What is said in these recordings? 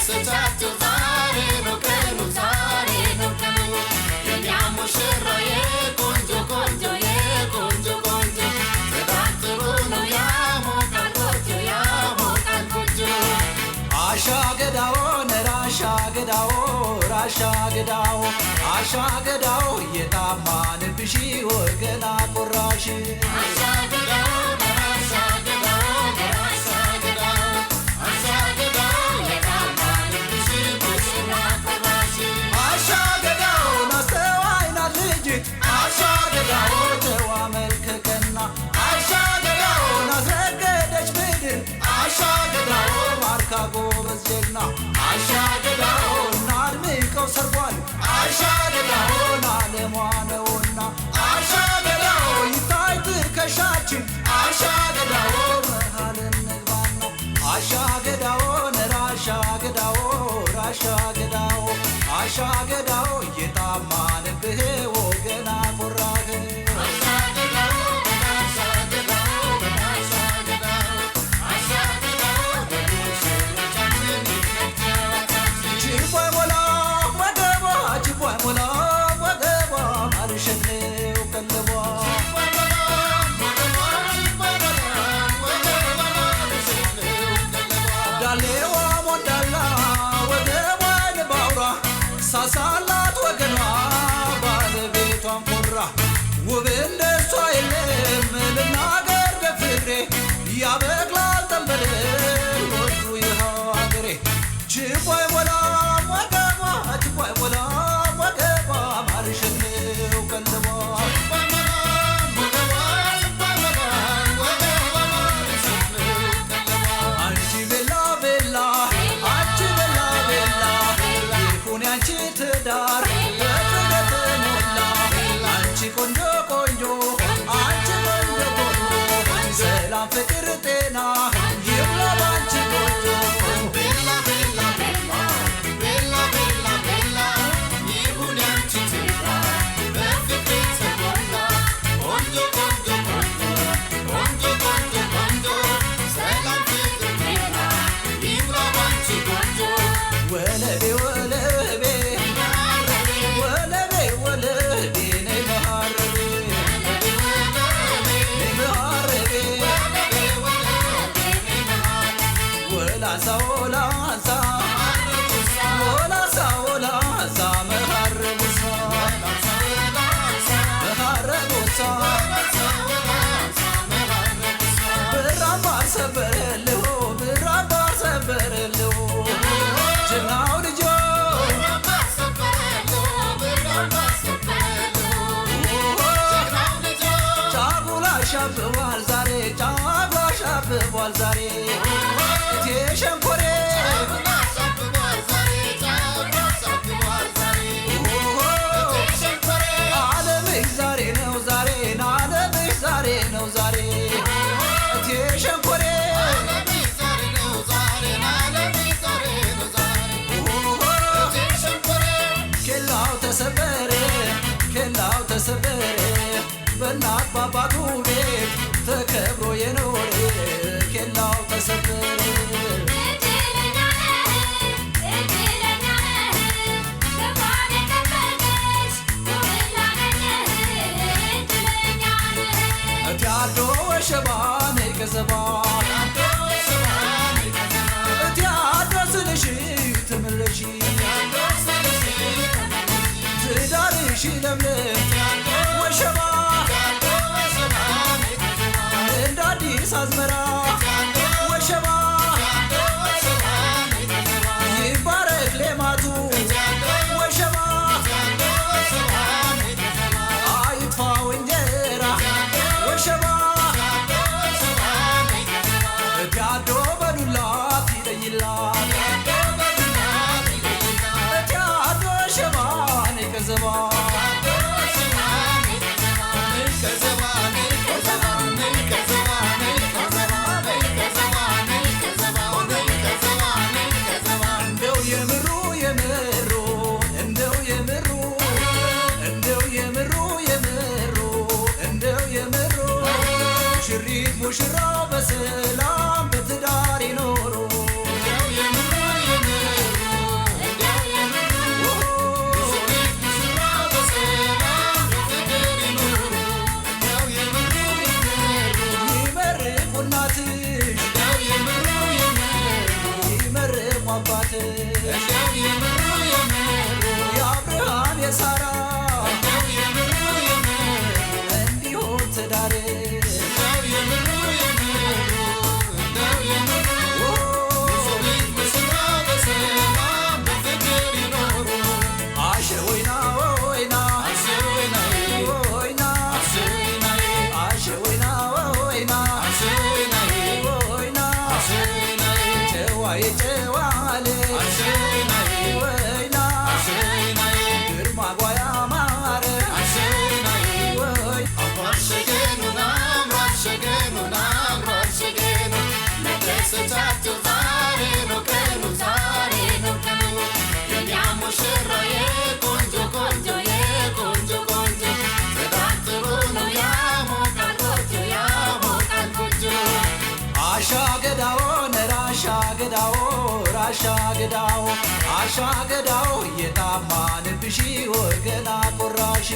ደስታቸው ዛሬ ነው ቀኑ ዛሬ ነው ቀኑ የኛም ሙሽራዬ ቆንጆ ቆንጆ የቆንጆ ቆንጆ ተዳጥሩ ነው ያሞቃል ጎጆ አሻገዳው ነራሻ ገዳው ራሻ ገዳው አሻገዳው የታማንብሽ ወገና ቆራሽ አሻገዳው ነራሻ ገዳው ነራሻ ገዳው አሻገዳው የታማንብሽ ሙሽራ ቆራሽ አሻገዳው ናስተዋይና ልጅት አሻገዳው ተዋ መልከቀና አሻገዳው ናዘገደች ምድር አሻገዳው ማርካ ጎበዝ ጀግና አሻገዳው ናድምቀው ሰርጓል አሻገዳው ናለሟ ነውና አሻገዳው ይታይ ትከሻችን አሻገዳው መሃል እንግባና አሻገዳው ነራሻገዳው ራሻገዳው አሻገዳው የታማንብህ ወገና ቆራህ አሻገዳው አሻገዳው አሻገዳው አሻገዳው በሙሽሮቻችን ይፈጀዋታችን ችቦይ ሞላ ወገቧ ችቦይ ሞላ ወገቧ ማርሸኔው ቀለቧ ዳሌዋ ሞዳላ ወገቧን ባውራ ሳሳላት ወገኗ ባለቤቷን ኮራ ውብ እንደሷ የለም ልናገር ደፍሬ ያበቅላል ጠንበል ወዱ ይኸው አገሬ ችቦይ ሞላ ወገቧ ችቦይ ሞላ ወገቧ ማርሸኔው ቀለቧ አንቺ ቤላ ቤላ አንቺ ቤላ ቤላ ይሁን ያንቺ ትዳር በፍቅር ተሞላ አንቺ ቆንጆ ቆንጆ አንቺ ቆንጆ ቆንጆ ሰላም ፍቅር ጤና ይብላ ባንቺ ቆንጆ ቤላ ቤላ ቤላ ቤላ ቤላ ቤላ ይሁን ያንቺ ትዳር በፍቅር ተሞላ ቆንጆ ቆንጆ ቆንጆ ቆንጆ ቆንጆ ቆንጆ ሰላም ፍቅር ጤና ይብላ ባንቺ ቆንጆ ወለቤ ወለቤ ወለቤ ወለቤ ነይ መሃረቤ ነይ መሃረቤ ወላሳ ወላሳ ወላሳ ወላሳ መሃረቡሳ መሃረቡሳ ብራምባር ሰበረልሁ ብራምባር ሰበረልሁ ጀግናው ልጆ ጫጉላ ሻብቧል ዛሬ ጫጉላ ሻብቧል ዛሬ እቴ ሸንኮሬ ዓለምሽ ዛሬ ነው ዛሬ ዓለምሽ ዛሬ ነው ዛሬ እቴ ሸንኮሬ ኬላው ተሰበረ ኬላው ተሰበረ በእናት ባባቱ ቤት ተከብሮ የኖረ ኬላው ተሰበረ እትያዶ ወሸባን ገዘባ እትያዶ ስልሽ ትምለሽ ትዳርሽ ለምለም ወሸባ እንደ አዲስ አዝመራ ወሸባ ይባረክ ሌማቱ ወሸባ አይጥፋ እንጀራ ወሸባ እትያዶ በዱላት ይለይላት እትያዶ ወሸባን ገዘባ እንደው የምሩ የምሩ እንደው የምሩ እንደው የምሩ የምሩ እንደው የምሩ ሽሪት ሙሽራው በሰላም በትዳር ይኖሩ የምሩ አሻገዳው የታማንብሽ ወገና ቆራሽ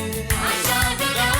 አሻገዳው